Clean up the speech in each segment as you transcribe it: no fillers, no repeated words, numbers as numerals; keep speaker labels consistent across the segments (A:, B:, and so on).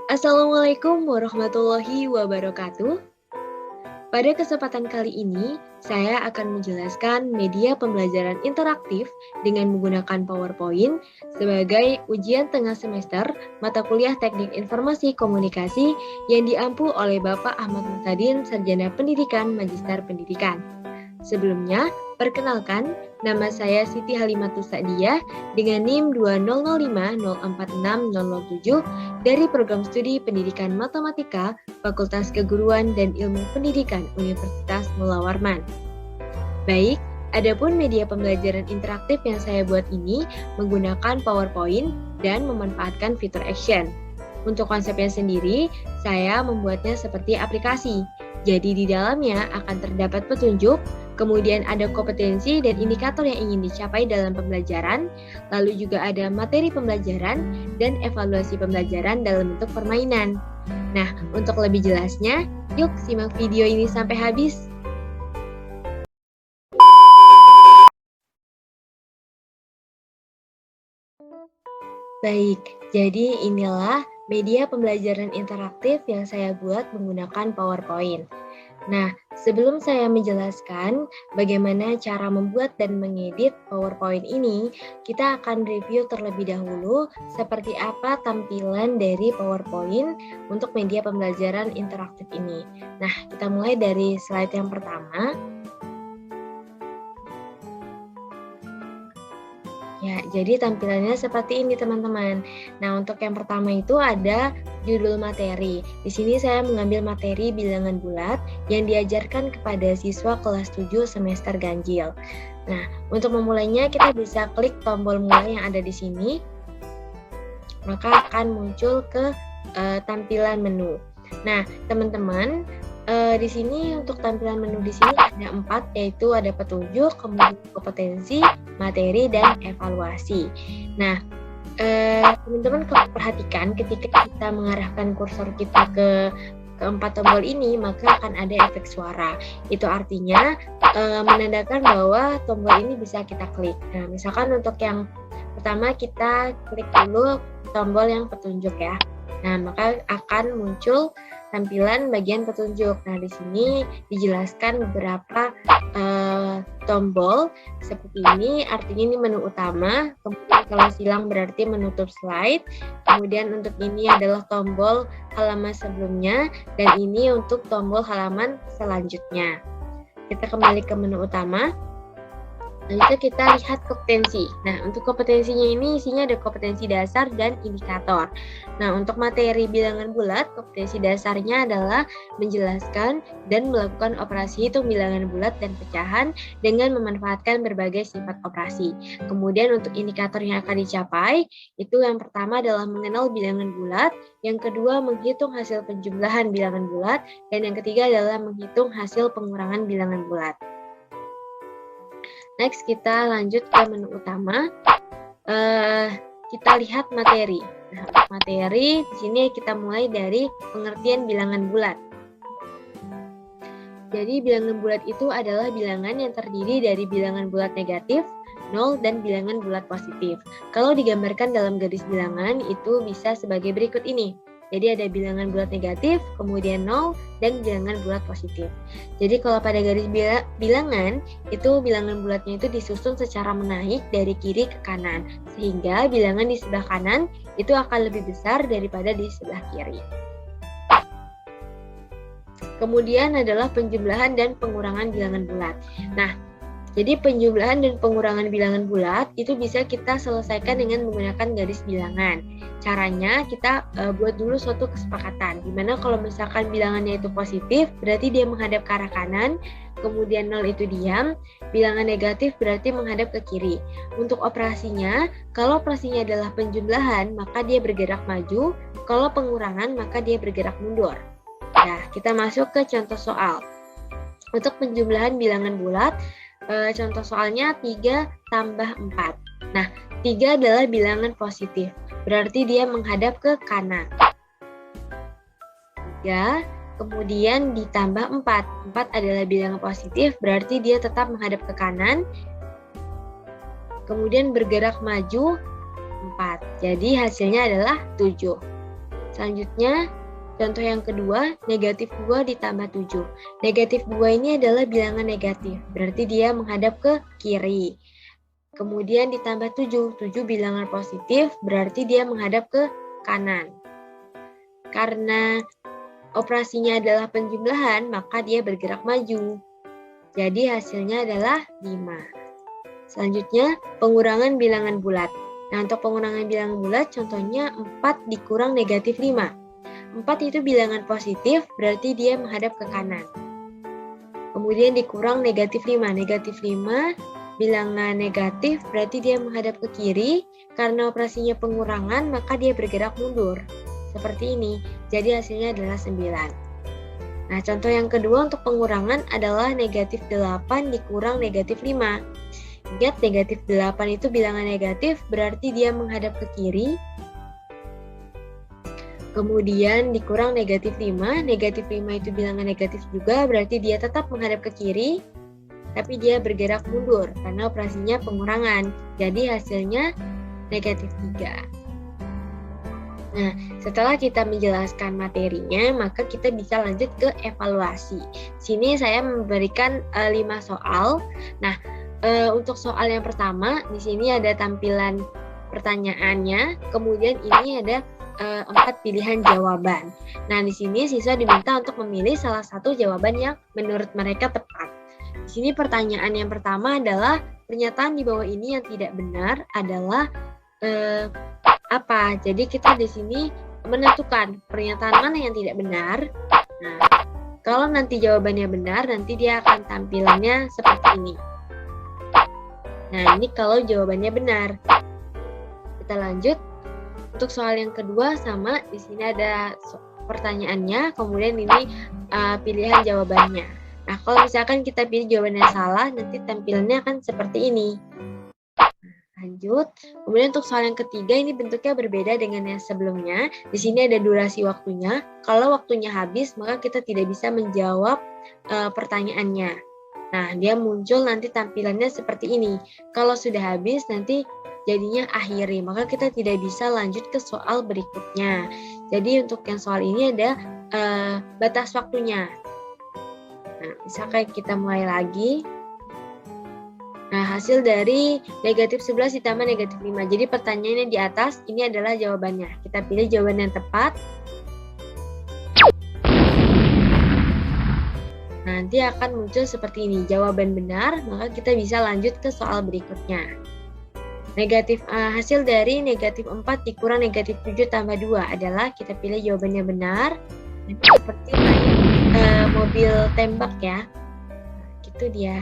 A: Assalamualaikum warahmatullahi wabarakatuh. Pada kesempatan kali ini, saya akan menjelaskan media pembelajaran interaktif dengan menggunakan PowerPoint sebagai ujian tengah semester mata kuliah Teknik Informasi Komunikasi yang diampu oleh Bapak Ahmad Muhtadin, Sarjana Pendidikan Magister Pendidikan. Sebelumnya, perkenalkan, nama saya Siti Halimatus Sa'diyah dengan NIM 200504607 dari Program Studi Pendidikan Matematika Fakultas Keguruan dan Ilmu Pendidikan Universitas Mula Warman. Baik, adapun media pembelajaran interaktif yang saya buat ini menggunakan PowerPoint dan memanfaatkan fitur action. Untuk konsepnya sendiri, saya membuatnya seperti aplikasi. Jadi di dalamnya akan terdapat petunjuk, kemudian ada kompetensi dan indikator yang ingin dicapai dalam pembelajaran, lalu juga ada materi pembelajaran dan evaluasi pembelajaran dalam bentuk permainan. Nah, untuk lebih jelasnya, yuk simak video ini sampai habis. Baik, jadi inilah media pembelajaran interaktif yang saya buat menggunakan PowerPoint. Nah, sebelum saya menjelaskan bagaimana cara membuat dan mengedit PowerPoint ini, kita akan review terlebih dahulu seperti apa tampilan dari PowerPoint untuk media pembelajaran interaktif ini. Nah, kita mulai dari slide yang pertama. Ya, jadi tampilannya seperti ini teman-teman. Nah, untuk yang pertama itu ada judul materi. Di sini saya mengambil materi bilangan bulat yang diajarkan kepada siswa kelas 7 semester ganjil. Nah, untuk memulainya kita bisa klik tombol mulai yang ada di sini. Maka akan muncul ke tampilan menu. Nah, teman-teman, di sini untuk tampilan menu di sini ada 4, yaitu ada petunjuk, kemudian kompetensi, materi, dan evaluasi. Nah, teman-teman perhatikan ketika kita mengarahkan kursor kita ke keempat tombol ini, maka akan ada efek suara. Itu artinya menandakan bahwa tombol ini bisa kita klik. Nah, misalkan untuk yang pertama kita klik dulu tombol yang petunjuk ya. Nah, maka akan muncul tampilan bagian petunjuk. Nah, di sini dijelaskan beberapa tombol seperti ini, artinya ini menu utama. Kemudian kalau silang berarti menutup slide. Kemudian untuk ini adalah tombol halaman sebelumnya, dan ini untuk tombol halaman selanjutnya. Kita kembali ke menu utama. Lalu kita lihat kompetensi. Nah, untuk kompetensinya ini isinya ada kompetensi dasar dan indikator. Nah, untuk materi bilangan bulat, kompetensi dasarnya adalah menjelaskan dan melakukan operasi hitung bilangan bulat dan pecahan dengan memanfaatkan berbagai sifat operasi. Kemudian untuk indikator yang akan dicapai, itu yang pertama adalah mengenal bilangan bulat, yang kedua menghitung hasil penjumlahan bilangan bulat, dan yang ketiga adalah menghitung hasil pengurangan bilangan bulat. Next, kita lanjut ke menu utama. Kita lihat materi. Nah, materi di sini kita mulai dari pengertian bilangan bulat. Jadi bilangan bulat itu adalah bilangan yang terdiri dari bilangan bulat negatif, 0, dan bilangan bulat positif. Kalau digambarkan dalam garis bilangan itu bisa sebagai berikut ini. Jadi ada bilangan bulat negatif, kemudian 0, dan bilangan bulat positif. Jadi kalau pada garis bilangan, itu bilangan bulatnya itu disusun secara menaik dari kiri ke kanan. Sehingga bilangan di sebelah kanan itu akan lebih besar daripada di sebelah kiri. Kemudian adalah penjumlahan dan pengurangan bilangan bulat. Nah, jadi penjumlahan dan pengurangan bilangan bulat itu bisa kita selesaikan dengan menggunakan garis bilangan. Caranya kita buat dulu suatu kesepakatan, dimana kalau misalkan bilangannya itu positif, berarti dia menghadap ke arah kanan, kemudian 0 itu diam, bilangan negatif berarti menghadap ke kiri. Untuk operasinya, kalau operasinya adalah penjumlahan, maka dia bergerak maju, kalau pengurangan, maka dia bergerak mundur. Nah, kita masuk ke contoh soal. Untuk penjumlahan bilangan bulat, contoh soalnya 3 tambah 4. Nah, 3 adalah bilangan positif, berarti dia menghadap ke kanan. 3, kemudian ditambah 4. 4 adalah bilangan positif, berarti dia tetap menghadap ke kanan. Kemudian bergerak maju 4. Jadi hasilnya adalah 7. Selanjutnya, contoh yang kedua, negatif 2 ditambah 7. Negatif 2 ini adalah bilangan negatif, berarti dia menghadap ke kiri. Kemudian ditambah 7, 7 bilangan positif, berarti dia menghadap ke kanan. Karena operasinya adalah penjumlahan, maka dia bergerak maju. Jadi hasilnya adalah 5. Selanjutnya, pengurangan bilangan bulat. Nah, untuk pengurangan bilangan bulat, contohnya 4 dikurang negatif 5. 4 itu bilangan positif, berarti dia menghadap ke kanan. Kemudian dikurang negatif 5. Negatif 5, bilangan negatif, berarti dia menghadap ke kiri. Karena operasinya pengurangan, maka dia bergerak mundur. Seperti ini, jadi hasilnya adalah 9. Nah, contoh yang kedua untuk pengurangan adalah negatif 8 dikurang negatif 5. Ingat, negatif 8 itu bilangan negatif, berarti dia menghadap ke kiri. Kemudian dikurang negatif 5. Negatif 5 itu bilangan negatif juga, berarti dia tetap menghadap ke kiri, tapi dia bergerak mundur karena operasinya pengurangan. Jadi hasilnya negatif 3. Nah, setelah kita menjelaskan materinya, maka kita bisa lanjut ke evaluasi. Sini saya memberikan 5 soal. Nah, untuk soal yang pertama, di sini ada tampilan pertanyaannya, kemudian ini ada 4 pilihan jawaban. Nah, di sini siswa diminta untuk memilih salah satu jawaban yang menurut mereka tepat. Di sini pertanyaan yang pertama adalah pernyataan di bawah ini yang tidak benar adalah apa? Jadi kita di sini menentukan pernyataan mana yang tidak benar. Nah, kalau nanti jawabannya benar, nanti dia akan tampilannya seperti ini. Nah, ini kalau jawabannya benar. Kita lanjut. Untuk soal yang kedua sama, di sini ada pertanyaannya, kemudian ini pilihan jawabannya. Nah, kalau misalkan kita pilih jawabannya salah, nanti tampilannya akan seperti ini. Lanjut. Kemudian untuk soal yang ketiga, ini bentuknya berbeda dengan yang sebelumnya. Di sini ada durasi waktunya. Kalau waktunya habis, maka kita tidak bisa menjawab pertanyaannya. Nah, dia muncul nanti tampilannya seperti ini. Kalau sudah habis, nanti jadinya akhiri, maka kita tidak bisa lanjut ke soal berikutnya. Jadi untuk yang soal ini ada batas waktunya. Nah, misalkan kita mulai lagi. Nah, hasil dari negatif 11 ditambah negatif 5. Jadi pertanyaannya di atas, ini adalah jawabannya. Kita pilih jawaban yang tepat. Nanti akan muncul seperti ini, jawaban benar, maka kita bisa lanjut ke soal berikutnya. Hasil dari negatif 4 dikurang negatif 7 tambah 2 adalah kita pilih jawabannya benar. Ini seperti mobil tembak ya. Nah, gitu dia.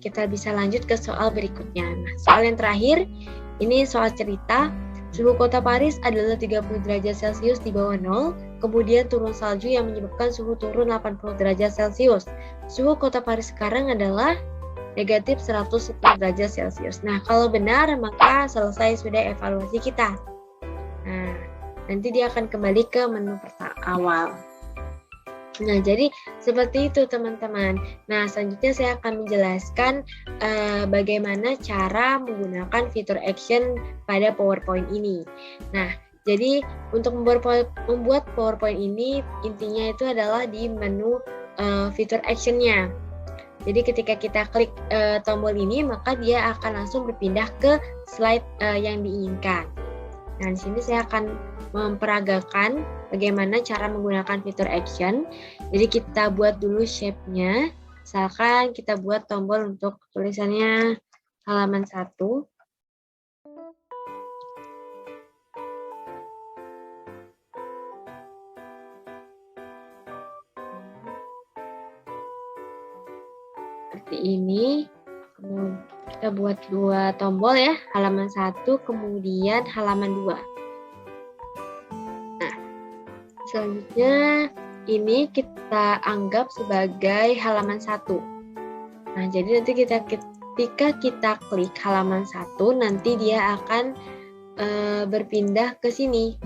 A: Kita bisa lanjut ke soal berikutnya. Nah, soal yang terakhir, ini soal cerita. Suhu kota Paris adalah 30 derajat Celcius di bawah 0, kemudian turun salju yang menyebabkan suhu turun 80 derajat Celcius. Suhu kota Paris sekarang adalah negatif 110 derajat Celcius. Nah, kalau benar, maka selesai sudah evaluasi kita. Nah, nanti dia akan kembali ke menu awal. Nah, jadi seperti itu teman-teman. Nah, selanjutnya saya akan menjelaskan bagaimana cara menggunakan fitur action pada PowerPoint ini. Nah, jadi untuk membuat PowerPoint ini intinya itu adalah di menu fitur action-nya. Jadi ketika kita klik tombol ini, maka dia akan langsung berpindah ke slide yang diinginkan. Nah, di sini saya akan memperagakan bagaimana cara menggunakan fitur action. Jadi kita buat dulu shape-nya. Misalkan kita buat tombol untuk tulisannya halaman 1. Seperti ini. Kemudian kita buat 2 tombol ya, halaman 1, kemudian halaman 2. Nah, selanjutnya ini kita anggap sebagai halaman 1. Nah, jadi nanti ketika kita klik halaman 1, nanti dia akan berpindah ke sini.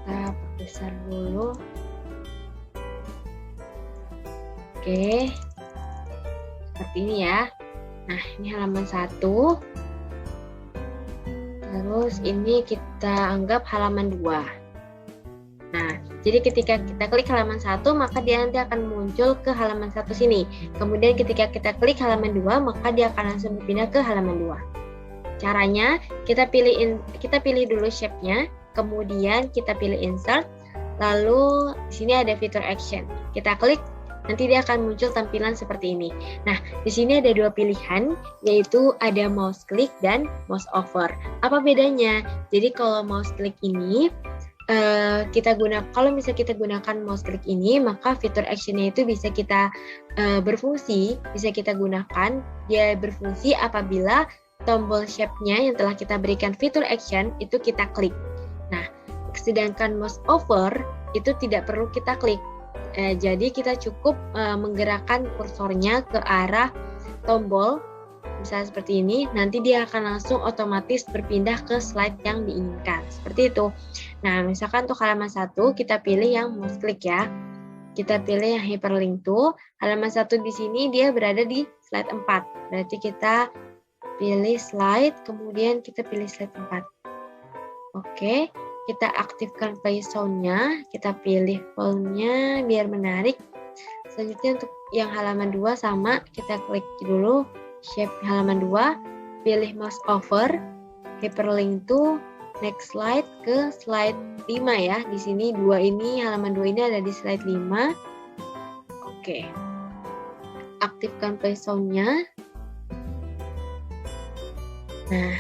A: Kita besar dulu. Oke. Seperti ini ya. Nah, ini halaman 1. Terus ini kita anggap halaman 2. Nah, jadi ketika kita klik halaman 1, maka dia nanti akan muncul ke halaman 1 sini. Kemudian ketika kita klik halaman 2, maka dia akan langsung berpindah ke halaman 2. Caranya, kita pilih dulu shape-nya, kemudian kita pilih insert, lalu di sini ada fitur action. Kita klik, nanti dia akan muncul tampilan seperti ini. Nah, di sini ada 2 pilihan, yaitu ada mouse click dan mouse over. Apa bedanya? Jadi kalau mouse click ini, kalau misalnya kita gunakan mouse click ini, maka fitur actionnya itu bisa kita bisa kita gunakan. Dia berfungsi apabila tombol shape-nya yang telah kita berikan fitur action itu kita klik. Nah, sedangkan mouse over itu tidak perlu kita klik. Jadi kita cukup menggerakkan kursornya ke arah tombol, misalnya seperti ini, nanti dia akan langsung otomatis berpindah ke slide yang diinginkan. Seperti itu. Nah, misalkan untuk halaman 1 kita pilih yang mouse click ya. Kita pilih yang hyperlink tuh. Halaman 1 di sini dia berada di slide 4. Berarti kita pilih slide, kemudian kita pilih slide 4. Oke, kita aktifkan play sound-nya, kita pilih volume-nya biar menarik. Selanjutnya untuk yang halaman 2 sama, kita klik dulu shape halaman 2, pilih mouse over, hyperlink to next slide ke slide 5 ya. Di sini halaman 2 ini ada di slide 5. Oke. Aktifkan play sound-nya. Nah,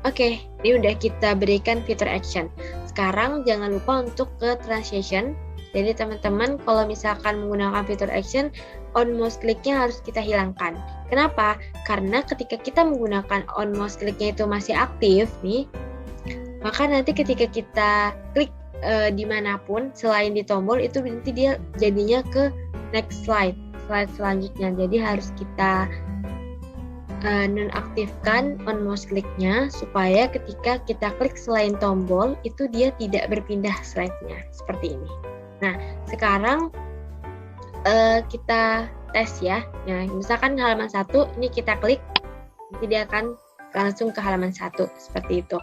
A: oke, ini udah kita berikan fitur action. Sekarang jangan lupa untuk ke transition. Jadi teman-teman kalau misalkan menggunakan fitur action, on mouse click-nya harus kita hilangkan. Kenapa? Karena ketika kita menggunakan on mouse click-nya itu masih aktif nih, maka nanti ketika kita klik dimanapun selain di tombol itu nanti dia jadinya ke next slide selanjutnya. Jadi harus kita nonaktifkan on mouse click-nya supaya ketika kita klik selain tombol itu dia tidak berpindah slide-nya seperti ini. Nah, sekarang kita tes ya. Nah, misalkan halaman 1 ini kita klik, nanti dia akan langsung ke halaman 1 seperti itu.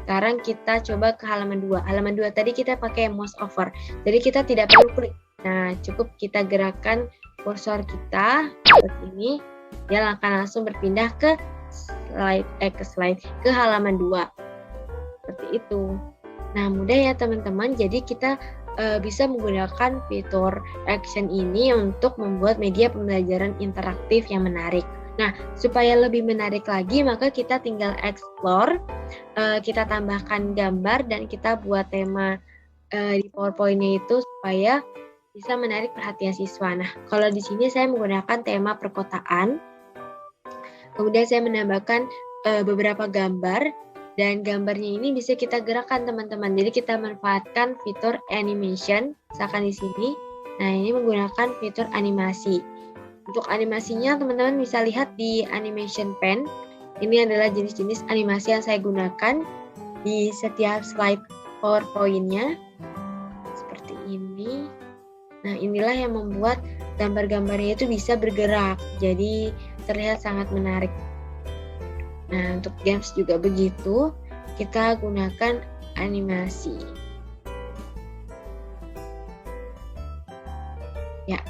A: Sekarang kita coba ke halaman 2. Halaman 2 tadi kita pakai mouse over. Jadi kita tidak perlu klik. Nah, cukup kita gerakkan kursor kita seperti ini. Dia akan langsung berpindah ke halaman 2. Seperti itu. Nah, mudah ya teman-teman. Jadi kita bisa menggunakan fitur action ini untuk membuat media pembelajaran interaktif yang menarik. Nah, supaya lebih menarik lagi, maka kita tinggal explore, kita tambahkan gambar dan kita buat tema di PowerPoint-nya itu supaya bisa menarik perhatian siswa. Nah, kalau di sini saya menggunakan tema perkotaan. Kemudian saya menambahkan beberapa gambar dan gambarnya ini bisa kita gerakkan teman-teman. Jadi kita manfaatkan fitur animation, misalkan di sini. Nah, ini menggunakan fitur animasi. Untuk animasinya teman-teman bisa lihat di animation pen. Ini adalah jenis-jenis animasi yang saya gunakan di setiap slide PowerPoint-nya. Seperti ini. Nah, inilah yang membuat gambar-gambarnya itu bisa bergerak. Jadi terlihat sangat menarik. Nah, untuk games juga begitu, kita gunakan animasi. Ya,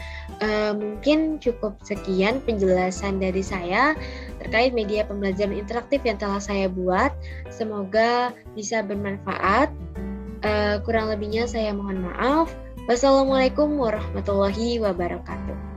A: mungkin cukup sekian penjelasan dari saya terkait media pembelajaran interaktif yang telah saya buat. Semoga bisa bermanfaat. Kurang lebihnya saya mohon maaf. Wassalamualaikum warahmatullahi wabarakatuh.